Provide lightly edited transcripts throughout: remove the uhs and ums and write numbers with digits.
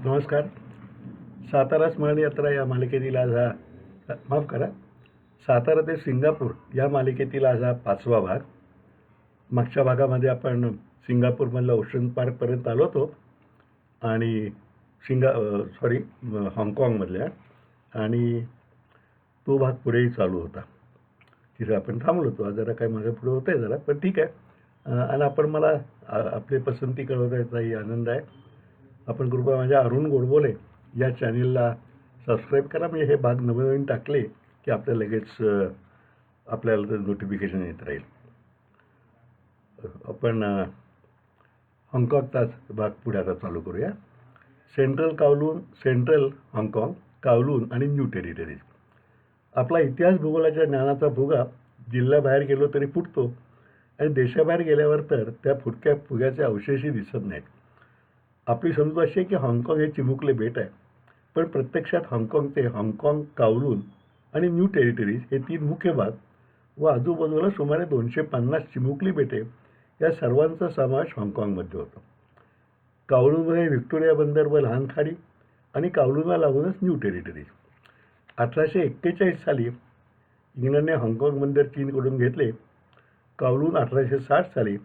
नमस्कार. सातारा स्मरण यात्रा या मालिकेतील आज माफ करा, सातारा ते सिंगापूर या मालिकेतील आज हा 5वा भाग. मागच्या भागामध्ये आपण सिंगापूरमधल्या ओशन पार्कपर्यंत आलो होतो आणि हाँगकाँगमधल्या, आणि तो भाग पुढेही चालू होता. तिथे आपण थांबलो होतो. जरा काय मागे पुढे होतं आहे जरा, पण ठीक आहे. आणि आपण मला आपली पसंती कळवण्याचाही आनंद आहे. आपण कृपया माझ्या अरुण गोडबोले या चॅनेलला सबस्क्राईब करा, म्हणजे हे भाग नवीन टाकले की आपल्याला लगेच आपल्याला नोटिफिकेशन येत राहील. आपण हाँगकाँगचाच भाग पुढे आता चालू करूया. सेंट्रल हाँगकाँग, कावलून आणि न्यू टेरिटरीज. आपला इतिहास भूगोलाच्या ज्ञानाचा फुगा जिल्ह्याबाहेर गेलो तरी फुटतो, आणि देशाबाहेर गेल्यावर तर त्या फुग्याचे अवशेषही दिसत नाहीत. आपली समजूत अशी आहे की हाँगकाँग हे चिमुकले बेट आहे, पण प्रत्यक्षात हाँगकाँग, कावलून आणि न्यू टेरिटरीज हे 3 मुख्य भाग व आजूबाजूला सुमारे 250 चिमुकली बेटे या सर्वांचा समावेश हाँगकाँगमध्ये होतो. कावलूनमध्ये व्हिक्टोरिया बंदर व लहान खाडी, आणि कावलूनला लागूनच न्यू टेरिटरीज. 1841 साली इंग्लंडने हाँगकाँग बंदर चीनकडून घेतले. कावलून 1860 साली,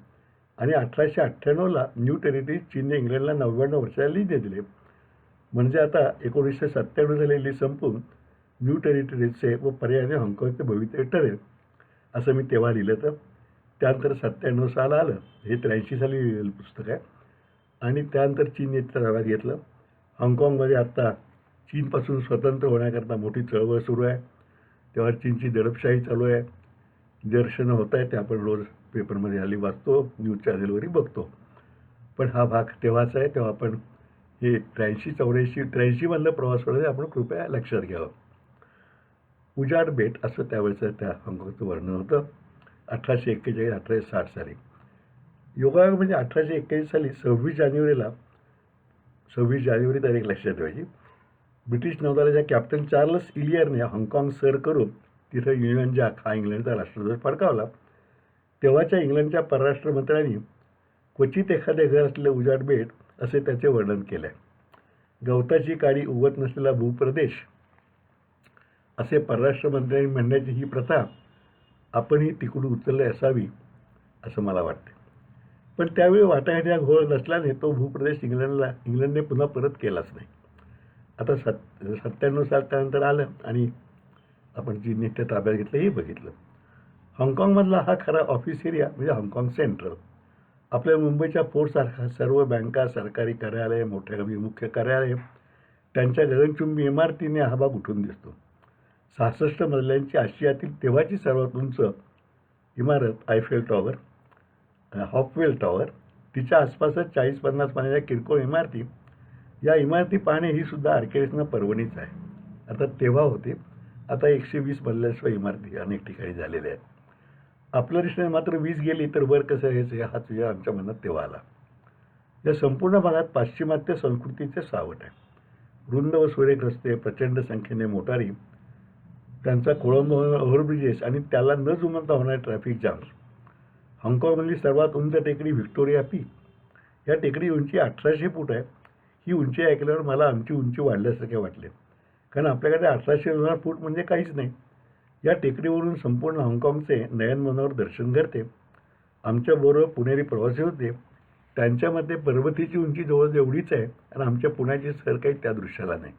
आणि 1898ला न्यू टेरिटरीज चीनने इंग्लंडला 99 वर्षाला लीजने दिले. म्हणजे आता 1997 झालेली लीज संपून न्यू टेरिटरीजचे व पर्यायाने हाँगकाँगचे भवितव्य ठरेल, असं मी तेव्हा लिहिलं होतं. त्यानंतर 97 साल आलं. हे 83 साली लिहिलेलं पुस्तक आहे. आणि त्यानंतर चीनने ताब्यात घेतलं. हाँगकाँगमध्ये आत्ता चीनपासून स्वतंत्र होण्याकरता मोठी चळवळ सुरू आहे. तेव्हा चीनची दडपशाही चालू आहे. निदर्शनं होत आहेत, ते आपण रोज पेपरमध्ये हल्ली वाचतो, न्यूज चॅनलवरही बघतो. पण हा भाग तेव्हाचा आहे, तेव्हा आपण हे 83-84-83मधलं प्रवासवर्णन आपण कृपया लक्षात घ्यावं. उजाड बेट असं त्यावेळेचं त्या हाँगकाँगचं वर्णन होतं. 1841-1860 साली. योगायोग म्हणजे 1841 साली 26 जानेवारी तारीख लक्षात ठेवायची. ब्रिटिश नौदलाच्या कॅप्टन चार्ल्स इलियरने हाँगकाँग सर करून तिथं युनियन जॅक हा इंग्लंडचा राष्ट्रध्वज फडकावला. तेव्हाच्या इंग्लंडच्या परराष्ट्र मंत्र्यांनी क्वचित एखादे घर असलेले उजाड बेट असे त्याचे वर्णन केले. गवताची काडी उगवत नसलेला भूप्रदेश असे परराष्ट्र मंत्र्यांनी म्हणण्याची ही प्रथा आपणही तिकडून उचलली असावी असं मला वाटते. पण त्यावेळी वाटाघाटीचा घोळ नसल्याने तो भूप्रदेश इंग्लंडने पुन्हा परत केलाच नाही. आता 97 साल त्यानंतर आलं आणि आपण चीनने ते ताब्यात घेतलं हे बघितलं. हाँगकाँगमधला हा खरा ऑफिस एरिया म्हणजे हाँगकाँग सेंट्रल. आपल्या मुंबईच्या फोर्टसारखा सर्व बँका, सरकारी कार्यालय, मोठ्या मुख्य कार्यालय, त्यांच्या गगनचुंबी इमारतीने हा भाग उठून दिसतो. 66 मजल्यांची आशियातील तेव्हाची सर्वात उंच इमारत आयफेल टॉवर, हॉपवेल टॉवर, तिच्या आसपासच 40-50 पाण्याच्या किरकोळ इमारती. या इमारती पाहणे ही सुद्धा आर्किटेक्ट्सना पर्वणीच आहे. आता तेव्हा होते, आता 120 मजल्याशिवाय इमारती अनेक ठिकाणी झालेल्या आहेत. आपल्या दृष्टीने मात्र 20 गेली तर वर कसं यायचं हाच विचार आमच्या मनात तेव्हा आला. या संपूर्ण भागात पाश्चिमात्य संस्कृतीचे सावट आहे. रुंद व सुरेख रस्ते, प्रचंड संख्येने मोटारी, त्यांचा खोळंब ओव्हरब्रिजेस आणि त्याला न जुमानता होणारे ट्रॅफिक जाम्स. हाँगकाँगमधली सर्वात उंच टेकडी व्हिक्टोरिया पीक. या टेकडी उंची 1800 फूट आहे. ही उंची ऐकल्यावर मला आमची उंची वाढल्यासारखे वाटले, कारण आपल्याकडे 1800 फूट म्हणजे काहीच नाही. या टेकडीवरून संपूर्ण हाँगकाँगचे नयनमनोहर दर्शन घडते. आमच्याबरोबर पुणेरी प्रवासी होते. त्यांच्यामध्ये पर्वतीची उंची जवळ एवढीच आहे, आणि आमच्या पुण्याची सर काही त्या दृश्याला नाही.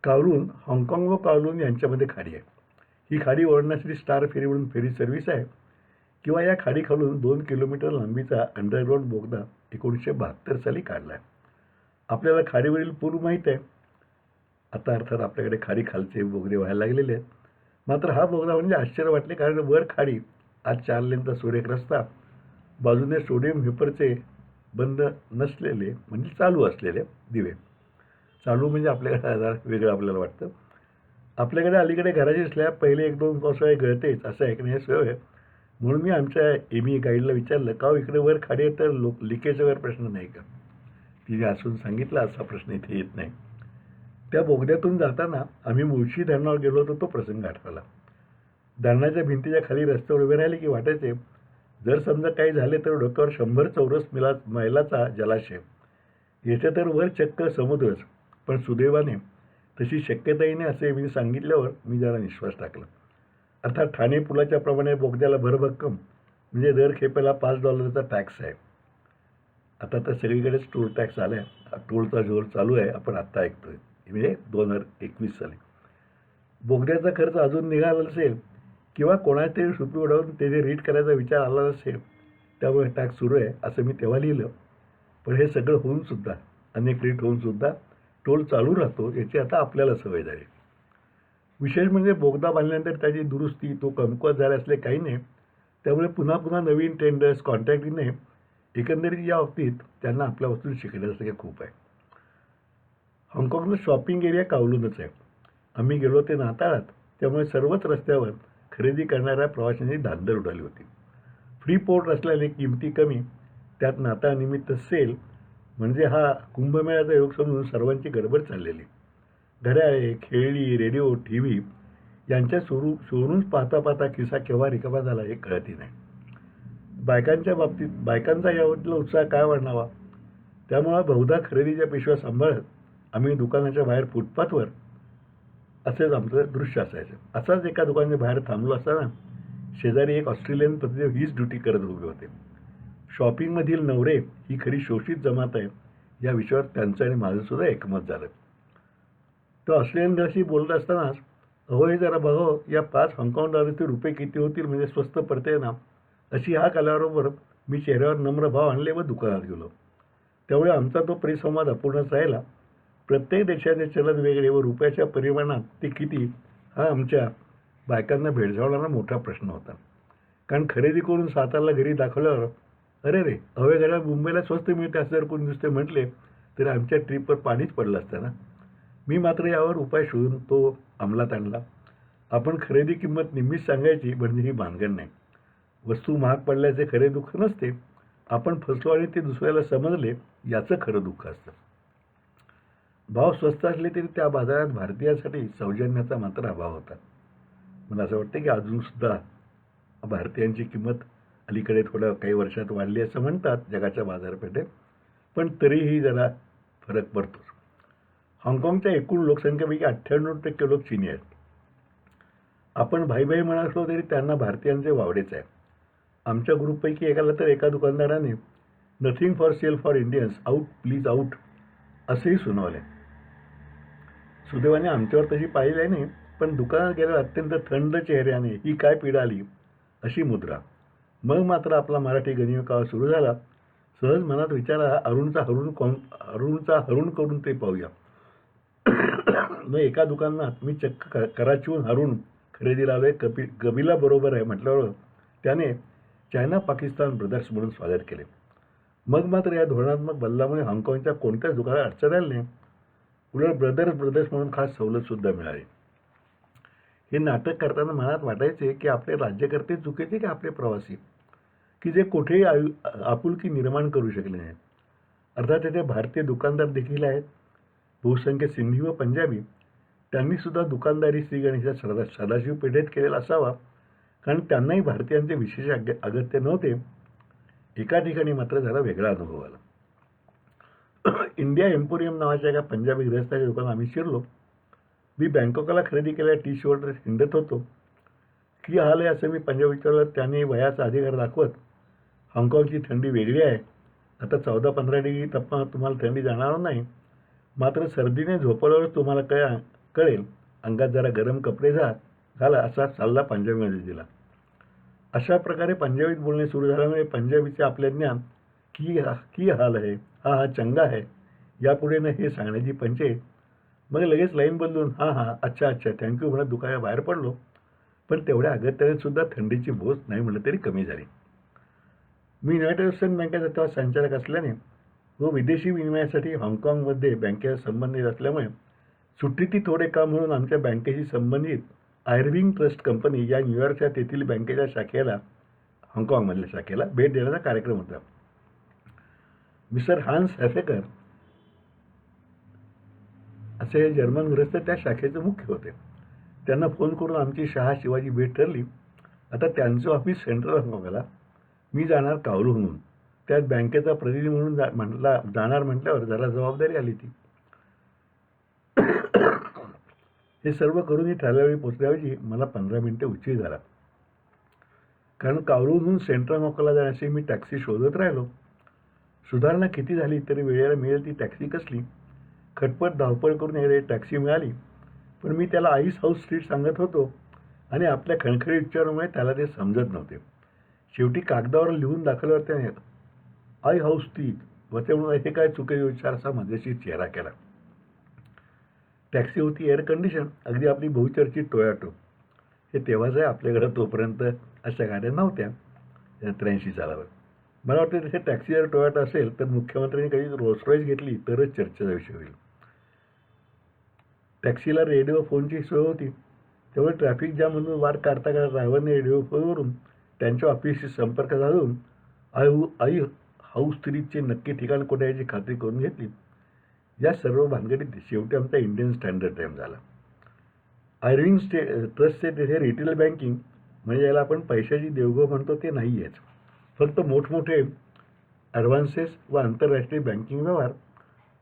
हाँगकाँग व कावलून यांच्यामध्ये खाडी आहे. ही खाडी ओढण्यासाठी स्टार फेरी म्हणून फेरी सर्व्हिस आहे, किंवा या खाडीखालून 2 किलोमीटर लांबीचा अंडरग्राऊंड बोगदा 1972 साली काढला आहे. आपल्याला खाडीवरील पूर माहीत आहे. आता अर्थात आपल्याकडे खाडी खालचे बोगदे व्हायला लागलेले आहेत. मात्र हा बोगदा म्हणजे आश्चर्य वाटले, कारण वर खाडी, आज 4 लेनचा सुरेख रस्ता, बाजूने सोडियम वेपरचे बंद नसलेले म्हणजे चालू असलेले दिवे. चालू म्हणजे आपल्याकडे वेगळं आपल्याला वाटतं. आपल्याकडे अलीकडे घराची स्लॅब पहिले 1-2 पावसाळे गळतेच असं ऐकण्याची सोय आहे. म्हणून मी आमच्या एमी गाईडला विचारलं, का इकडे वर खाडी आहे तर लिकेजचा वर प्रश्न नाही का? तिने हसून सांगितलं, असा प्रश्न इथे येत नाही. त्या बोगद्यातून जाताना आम्ही मुळशी धरणावर गेलो होतो, तो प्रसंग आठवला. धरणाच्या भिंतीच्या खाली रस्त्यावर उभे राहिले की वाटायचे, जर समजा काही झाले तर डोक्यावर 100 चौरस मैलाचा जलाशय. येथे तर वर चक्क समुद्रच. पण सुदैवाने तशी शक्यताही नाही असे मी सांगितल्यावर मी जरा निश्वास टाकला. अर्थात ठाणे पुलाच्या प्रमाणे बोगद्याला भरभक्कम म्हणजे दर खेपेला $5 टॅक्स आहे. आता तर सगळीकडेच टोल टॅक्स आलाय. टोलचा जोर चालू आहे, आपण आत्ता ऐकतोय. म्हणजे 2021 साली. बोगद्याचा खर्च अजून निघाला नसेल किंवा कोणाचे तरी सुपी उडवून त्याचे रीट करायचा विचार आला नसेल, त्यामुळे टॅक्स सुरू आहे असं मी तेव्हा लिहिलं. पण हे सगळं होऊन सुद्धा, अनेक रीट होऊन सुद्धा टोल चालू राहतो याची आता आपल्याला सवय झाली. विशेष म्हणजे बोगदा बांधल्यानंतर त्याची दुरुस्ती, तो कमकुवत झाला असले काही नाही. त्यामुळे पुन्हा पुन्हा नवीन टेंडर्स, कॉन्ट्रॅक्टिंगने एकंदरीत या बाबतीत त्यांना आपल्यापासून शिकण्यासारखे खूप आहे. हाँगकाँगला शॉपिंग एरिया कावलूनच आहे. आम्ही गेलो ते नाताळात, त्यामुळे सर्वच रस्त्यावर खरेदी करणाऱ्या प्रवाशांनी धांदल उडाली होती. फ्री पोर्ट असल्याने किमती कमी, त्यात नाताळनिमित्त सेल म्हणजे हा कुंभमेळ्याचा योग समजून सर्वांची गडबड चाललेली. घड्याळे, खेळणी, रेडिओ, टी व्ही यांच्या शोरूम्स पाहता पाहता खिसा केव्हा रिकामा झाला हे कळतही नाही. बायकांच्या बाबतीत बायकांचा यावरला उत्साह काय वाढणावा. त्यामुळे बहुधा खरेदीच्या पिशव्या सांभाळत आम्ही दुकानाच्या बाहेर फुटपाथवर असेच आमचं दृश्य असायचं. असाच एका दुकानाच्या बाहेर थांबलो असताना शेजारी एक ऑस्ट्रेलियन पती हीच ड्युटी करत उभे होते. शॉपिंगमधील नवरे ही खरी शोषित जमात आहे या विषयावर त्यांचं आणि माझं सुद्धा एकमत झालं. तर ऑस्ट्रेलियनशी बोलत असतानाच, अहो हे जरा बघो, या $5 रुपये किती होतील म्हणजे स्वस्त पडते ना, अशी हाक आल्याबरोबर मी चेहऱ्यावर नम्र भाव आणले व दुकानात गेलो. त्यामुळे आमचा तो परिसंवाद अपूर्णच राहिला. प्रत्येक देशाचे चलन वेगळे व रुपयाच्या परिमाणात ते किती हा आमच्या बायकांना भेडसावणारा मोठा प्रश्न होता. कारण खरेदी करून सातारला घरी दाखवल्यावर अरे रे, हवे घड्याळ मुंबईला स्वस्त मिळते असं जर कोणी नुसते म्हटले तर आमच्या ट्रीपवर पाणीच पडलं असतं ना. मी मात्र यावर उपाय शोधून तो अंमलात आणला. आपण खरेदी किंमत निम्मीच सांगायची म्हणजे ही भानगड नाही. वस्तू महाग पडल्याचे खरे दुःख नसते, आपण फसलो आणि ते दुसऱ्याला समजले याचं खरं दुःख असतं. भाव स्वस्त असले तरी त्या बाजारात भारतीयांसाठी सौजन्याचा मात्र अभाव होता. मला असं वाटतं की अजूनसुद्धा भारतीयांची किंमत अलीकडे थोड्या काही वर्षात वाढली असं म्हणतात जगाच्या बाजारपेठेत, पण तरीही जरा फरक पडतोच. हाँगकाँगच्या एकूण लोकसंख्येपैकी 98% लोक चीनी आहेत. आपण भाई भाई म्हणत असलो तरी त्यांना भारतीयांचे वावडेच आहे. आमच्या ग्रुपपैकी एकाला तर एका दुकानदाराने nothing for sale for Indians, out please out असेही सुनावले. सुदैवाने आमच्यावर तशी पाहिली नाही, पण दुकानात गेल्यावर अत्यंत थंड चेहऱ्याने ही काय पीडा आली अशी मुद्रा. मग मात्र आपला मराठी गणिकावा सुरू झाला. सहज मनात विचार आला, अरुणचा हरुण करून ते पाहूया. मग एका दुकानात मी चक्क कराचीहून हरुण खरेदीला आलोय, कबिला बरोबर आहे म्हटल्यावर त्याने चायना पाकिस्तान ब्रदर्स म्हणून स्वागत केले. मग मात्र या धोरणात्मक बदलामुळे हाँगकाँगच्या कोणत्याच दुकानात अडचण आली नाही. उलट ब्रदर्स म्हणून खास सवलतसुद्धा मिळाली. हे नाटक करताना मनात वाटायचे की आपले राज्यकर्ते चुकीचे की आपले प्रवासी, की जे कुठेही आपुलकी निर्माण करू शकले नाहीत. अर्थात तेथे भारतीय दुकानदार देखील आहेत, बहुसंख्य सिंधी व पंजाबी. त्यांनीसुद्धा दुकानदारी श्री गणेशा सदाशिव पेठेत केलेला असावा, कारण त्यांनाही भारतीयांचे विशेष अगत्य नव्हते. एका ठिकाणी मात्र जरा वेगळा अनुभव आला. इंडिया एम्पोरियम नावाच्या एका पंजाबी गृहस्थाच्या दुकानात आम्ही शिरलो. मी बँकॉकला खरेदी केलेल्या टी शर्टवर हिंडत होतो. की हाल आहे असं मी पंजाब विचारलं. त्याने वयाचा अधिकार दाखवत, हाँगकाँगची थंडी वेगळी आहे. आता 14-15 डिग्री तापमान तुम्हाला थंडी जाणार नाही, मात्र सर्दीने झोपल्यावर तुम्हाला कळेल. अंगात जरा गरम कपडे घाला असा सल्ला पंजाबीमध्ये दिला. अशा प्रकारे पंजाबीत बोलणे सुरू झाल्यामुळे पंजाबीचे आपले ज्ञान की हाल आहे, हा चंगा आहे, यापुढे न हे सांगण्याची पंचायत. मग लगेच लाईन बदलून हां अच्छा थँक्यू म्हणत दुकानाच्या बाहेर पडलो. पण तेवढ्या अगत्याने सुद्धा थंडीची भोस नाही म्हटलं तरी कमी झाली. मी युनायटेड वेस्टर्न बँकेचा तेव्हा संचालक असल्याने व विदेशी विनिमयासाठी हाँगकाँगमध्ये बँकेचा संबंधित असल्यामुळे सुट्टीती थोडे काम म्हणून आमच्या बँकेशी संबंधित आयर्विंग ट्रस्ट कंपनी या न्यूयॉर्कच्या तेथील बँकेच्या शाखेला, हाँगकाँगमधल्या शाखेला भेट देण्याचा कार्यक्रम होता. मिस्टर हान्स हॅफेकर असे जर्मन गृहस्थ त्या शाखेचे मुख्य होते. त्यांना फोन करून आमची शहा शिवाजी भेट ठरली. आता त्यांचं ऑफिस सेंट्रल हाँगकाँगला, मी जाणार कावलूहून. त्यात बँकेचा प्रतिनिधी म्हणून जाणार म्हटल्यावर जरा जबाबदारी आली ती. हे सर्व करून ठरल्या वेळी पोचल्याऐवजी मला 15 मिनिटे उशीर झाला. कारण कावळूहून सेंट्रल मॉकला जाण्याची मी टॅक्सी शोधत राहिलो. सुधारणा किती झाली तरी वेळेला मिळेल ती टॅक्सी कसली. खटपट धावपळ करून एकदा टॅक्सी मिळाली, पण मी त्याला आईस हाऊस स्ट्रीट सांगत होतो आणि आपल्या खणखणी उच्चारामुळे त्याला ते समजत नव्हते. शेवटी कागदावर लिहून दाखवल्यावर त्याने आई हाऊस स्ट्रीट वचवून हे काय चुके विचार असा मजेशीर चेहरा केला. टॅक्सी होती एअर कंडिशन, अगदी आपली बहुचर्चित टोयोटो. हे तेव्हाच आहे, आपल्याकडं तोपर्यंत अशा गाड्या नव्हत्या 83 सालावर. मला वाटतं तिथे टॅक्सी जर टोयोटा असेल तर मुख्यमंत्र्यांनी कधी रोल्स रॉईस घेतली तरच चर्चेचा विषय होईल. टॅक्सीला रेडिओ फोनची सोय होती, त्यामुळे ट्रॅफिक जॅममधून वाट काढता काढता ड्रायव्हरने रेडिओ फोनवरून त्यांच्या ऑफिसशी संपर्क साधून आई हाऊस स्ट्रीटचे नक्की ठिकाण कुठे याची खात्री करून घेतली. या सर्व भानगडीत शेवटी आमचा इंडियन स्टँडर्ड टाईम झाला. आयर्विंग ट्रस्टचे तिथे रिटेल बँकिंग म्हणजे याला आपण पैशाची देवघेव म्हणतो ते नाही आहेच. फक्त मोठमोठे ॲडव्हान्सेस व आंतरराष्ट्रीय बँकिंग व्यवहार.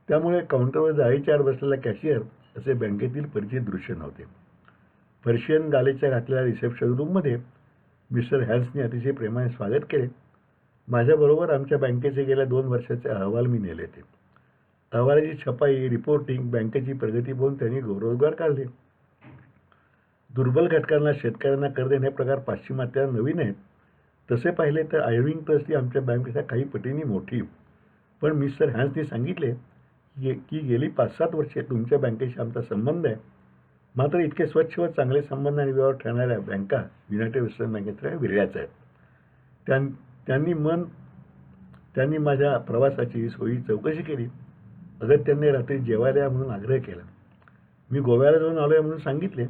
त्यामुळे काउंटरवर जाळीच्या आड बसलेला कॅशियर असे बँकेतील परिचित दृश्य नव्हते. पर्शियन गालेच्या घातलेल्या रिसेप्शन रूममध्ये मिस्टर हॅन्सने अतिशय प्रेमाने स्वागत केले. माझ्याबरोबर आमच्या बँकेचे गेल्या 2 वर्षाचे अहवाल मी नेले होते. अहवालाची छपाई, रिपोर्टिंग, बँकेची प्रगती पाहून त्यांनी गौरवोद्गार काढले. दुर्बल घटकांना, शेतकऱ्यांना कर्ज देणे प्रकार पाश्चिमात्यांना नवीन आहेत. तसे पाहिले तर आयर्विंग ट्रस्ट ही आमच्या बँकेच्या काही पटींनी मोठी. पण मिस्टर हॅन्सने सांगितले की गेली 5-7 वर्षे तुमच्या बँकेशी आमचा संबंध आहे. मात्र इतके स्वच्छ व चांगले संबंध आणि व्यवहार ठरणाऱ्या बँका युनायटेड वेस्टर्न बँकेच्या वेगळ्याच आहेत. त्यांनी माझ्या प्रवासाची सोयी चौकशी केली. अगत्याने रात्री जेवायला या म्हणून आग्रह केला. मी गोव्याला जाऊन आलो आहे म्हणून सांगितले.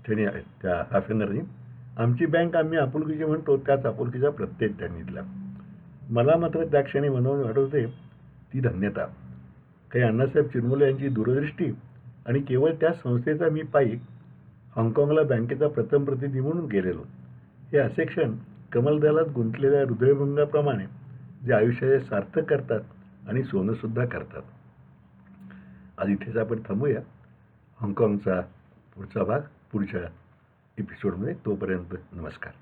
त्यांनी त्या हाफेनरनी आमची बँक आम्ही आपुलकीची म्हणतो त्याच आपुलकीचा प्रत्येक त्यांनी दिला. मला मात्र त्या क्षणी मनोमन वाटत होते ती धन्यता. काही अण्णासाहेब चिरमुले यांची दूरदृष्टी आणि केवळ त्या संस्थेचा मी पायी हाँगकाँगला बँकेचा प्रथम प्रतिनिधी म्हणून गेलेलो. हे असे क्षण कमलदलात गुंतलेल्या हृदयभंगाप्रमाणे जे आयुष्याचे सार्थक करतात आणि सोनंसुद्धा करतात. आज इथेच आपण थांबूया. हाँगकाँगचा पुढचा भाग पुढच्या एपिसोडमध्ये. तोपर्यंत नमस्कार.